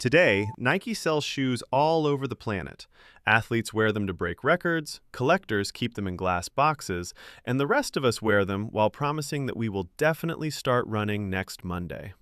Today, Nike sells shoes all over the planet. Athletes wear them to break records, collectors keep them in glass boxes, and the rest of us wear them while promising that we will definitely start running next Monday.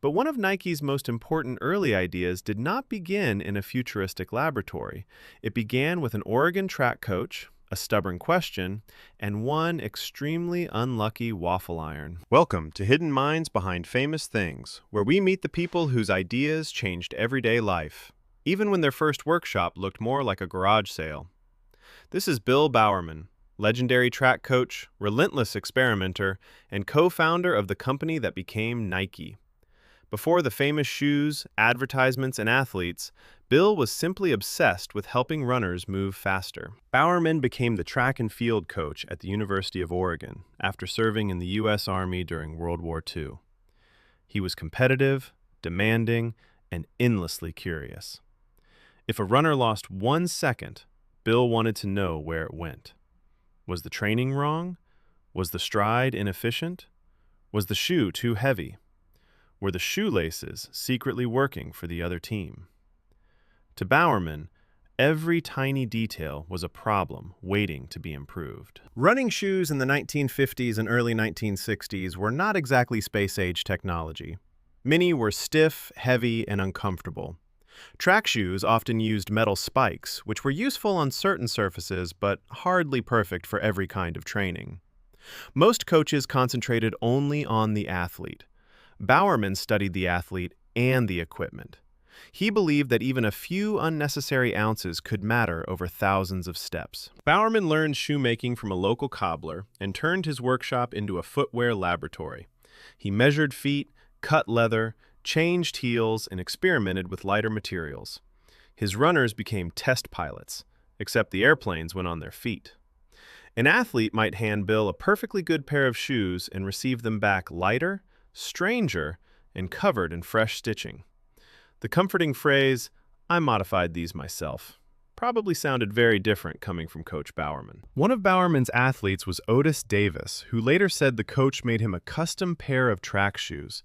But one of Nike's most important early ideas did not begin in a futuristic laboratory. It began with an Oregon track coach, a stubborn question, and one extremely unlucky waffle iron. Welcome to Hidden Minds Behind Famous Things, where we meet the people whose ideas changed everyday life, even when their first workshop looked more like a garage sale. This is Bill Bowerman, legendary track coach, relentless experimenter, and co-founder of the company that became Nike. Before the famous shoes, advertisements, and athletes, Bill was simply obsessed with helping runners move faster. Bowerman became the track and field coach at the University of Oregon after serving in the U.S. Army during World War II. He was competitive, demanding, and endlessly curious. If a runner lost 1 second, Bill wanted to know where it went. Was the training wrong? Was the stride inefficient? Was the shoe too heavy? Were the shoelaces secretly working for the other team? To Bowerman, every tiny detail was a problem waiting to be improved. Running shoes in the 1950s and early 1960s were not exactly space-age technology. Many were stiff, heavy, and uncomfortable. Track shoes often used metal spikes, which were useful on certain surfaces but hardly perfect for every kind of training. Most coaches concentrated only on the athlete. Bowerman studied the athlete and the equipment. He believed that even a few unnecessary ounces could matter over thousands of steps. Bowerman learned shoemaking from a local cobbler and turned his workshop into a footwear laboratory. He measured feet, cut leather, changed heels, and experimented with lighter materials. His runners became test pilots, except the airplanes went on their feet. An athlete might hand Bill a perfectly good pair of shoes and receive them back lighter, stranger, and covered in fresh stitching. The comforting phrase, "I modified these myself," probably sounded very different coming from Coach Bowerman. One of Bowerman's athletes was Otis Davis, who later said the coach made him a custom pair of track shoes.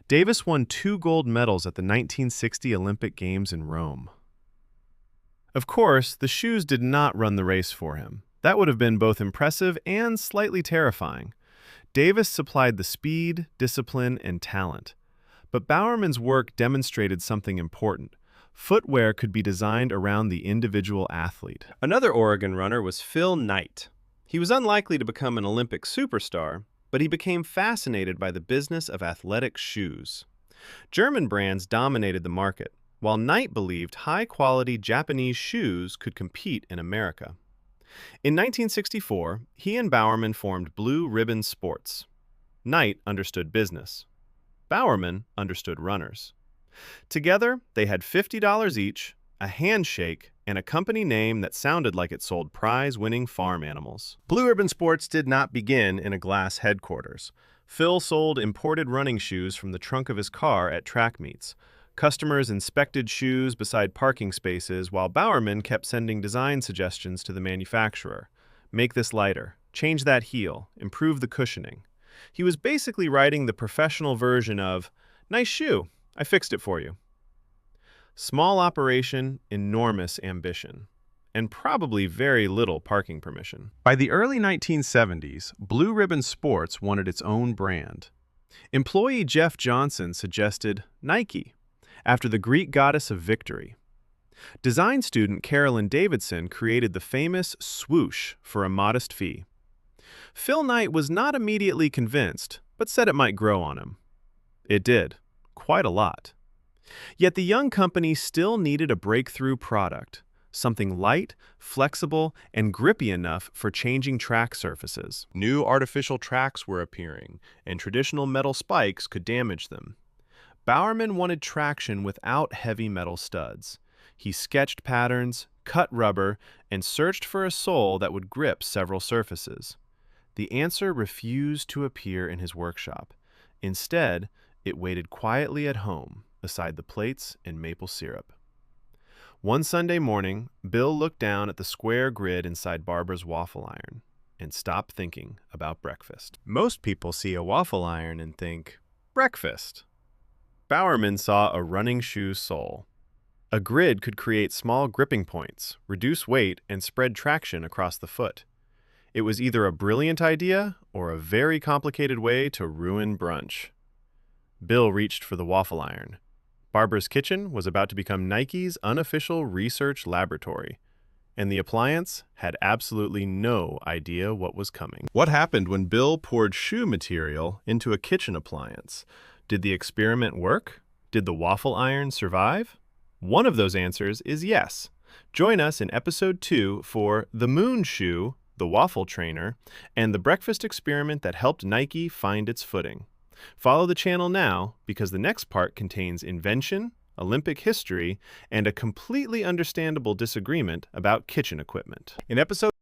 Davis won 2 gold medals at the 1960 Olympic Games in Rome. Of course, the shoes did not run the race for him. That would have been both impressive and slightly terrifying. Davis supplied the speed, discipline, and talent. But Bowerman's work demonstrated something important. Footwear could be designed around the individual athlete. Another Oregon runner was Phil Knight. He was unlikely to become an Olympic superstar, but he became fascinated by the business of athletic shoes. German brands dominated the market, while Knight believed high-quality Japanese shoes could compete in America. In 1964, he and Bowerman formed Blue Ribbon Sports. Knight understood business. Bowerman understood runners. Together, they had $50 each, a handshake, and a company name that sounded like it sold prize-winning farm animals. Blue Ribbon Sports did not begin in a glass headquarters. Phil sold imported running shoes from the trunk of his car at track meets. Customers inspected shoes beside parking spaces while Bowerman kept sending design suggestions to the manufacturer. Make this lighter, change that heel, improve the cushioning. He was basically writing the professional version of, "Nice shoe, I fixed it for you." Small operation, enormous ambition, and probably very little parking permission. By the early 1970s, Blue Ribbon Sports wanted its own brand. Employee Jeff Johnson suggested Nike, after the Greek goddess of victory. Design student Carolyn Davidson created the famous swoosh for a modest fee. Phil Knight was not immediately convinced, but said it might grow on him. It did, quite a lot. Yet the young company still needed a breakthrough product, something light, flexible, and grippy enough for changing track surfaces. New artificial tracks were appearing, and traditional metal spikes could damage them. Bowerman wanted traction without heavy metal studs. He sketched patterns, cut rubber, and searched for a sole that would grip several surfaces. The answer refused to appear in his workshop. Instead, it waited quietly at home, beside the plates and maple syrup. One Sunday morning, Bill looked down at the square grid inside Barbara's waffle iron and stopped thinking about breakfast. Most people see a waffle iron and think, breakfast. Bowerman saw a running shoe sole. A grid could create small gripping points, reduce weight, and spread traction across the foot. It was either a brilliant idea or a very complicated way to ruin brunch. Bill reached for the waffle iron. Barbara's Kitchen was about to become Nike's unofficial research laboratory, and the appliance had absolutely no idea what was coming. What happened when Bill poured shoe material into a kitchen appliance? Did the experiment work? Did the waffle iron survive? One of those answers is yes. Join us in episode 2 for The Moon Shoe, the Waffle Trainer, and the breakfast experiment that helped Nike find its footing. Follow the channel now because the next part contains invention, Olympic history, and a completely understandable disagreement about kitchen equipment. In episode